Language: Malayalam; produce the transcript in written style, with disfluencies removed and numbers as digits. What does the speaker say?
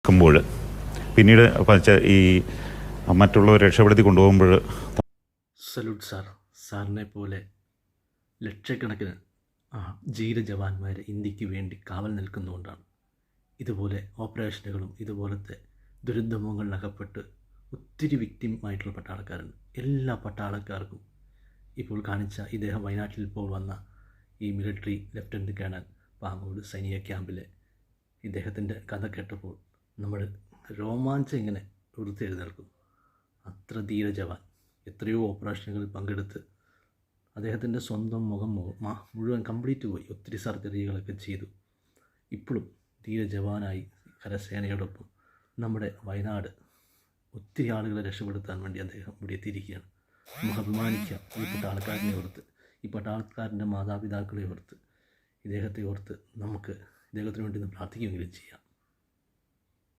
ുമ്പോൾ പിന്നീട് ഈ മറ്റുള്ളവർ രക്ഷപ്പെടുത്തി കൊണ്ടുപോകുമ്പോൾ സല്യൂട്ട് സാർ. സാറിനെ പോലെ ലക്ഷക്കണക്കിന് ധീര ജവാന്മാർ ഇന്ത്യക്ക് വേണ്ടി കാവൽ നിൽക്കുന്നതുകൊണ്ടാണ് ഇതുപോലെ ഓപ്പറേഷനുകളും ഇതുപോലത്തെ ദുരന്തമുകളിലകപ്പെട്ട് ഒത്തിരി വിക്ടിമായിട്ടുള്ള പട്ടാളക്കാരുണ്ട്. എല്ലാ പട്ടാളക്കാർക്കും ഇപ്പോൾ കാണിച്ച ഇദ്ദേഹം വയനാട്ടിൽ ഇപ്പോൾ വന്ന ഈ മിലിറ്ററി ലെഫ്റ്റനൻറ്റ് കേണൽ പാങ്ങോട് സൈനിക ക്യാമ്പിലെ ഇദ്ദേഹത്തിൻ്റെ കഥ കേട്ടപ്പോൾ നമ്മൾ രോമാഞ്ചം ഇങ്ങനെ ഉയർത്തെഴുന്നേൽക്കും. അത്ര ധീര ജവാൻ എത്രയോ ഓപ്പറേഷനുകളിൽ പങ്കെടുത്ത് അദ്ദേഹത്തിൻ്റെ സ്വന്തം മുഖം മുഴുവൻ കംപ്ലീറ്റ് പോയി. ഒത്തിരി സർജറികളൊക്കെ ചെയ്തു. ഇപ്പോഴും ധീര ജവാനായി കരസേനയോടൊപ്പം നമ്മുടെ വയനാട് ഒത്തിരി ആളുകളെ രക്ഷപ്പെടുത്താൻ വേണ്ടി അദ്ദേഹം ഇവിടെ എത്തിയിരിക്കുകയാണ്. നമുക്ക് അഭിമാനിക്കാം ഈ പട്ടാളക്കാരനെ ഓർത്ത്, ഈ പട്ടാളക്കാരൻ്റെ മാതാപിതാക്കളെ ഓർത്ത്, ഇദ്ദേഹത്തെ ഓർത്ത് നമുക്ക് ഇദ്ദേഹത്തിന് വേണ്ടി പ്രാർത്ഥിക്കുകയെങ്കിലും ചെയ്യാം.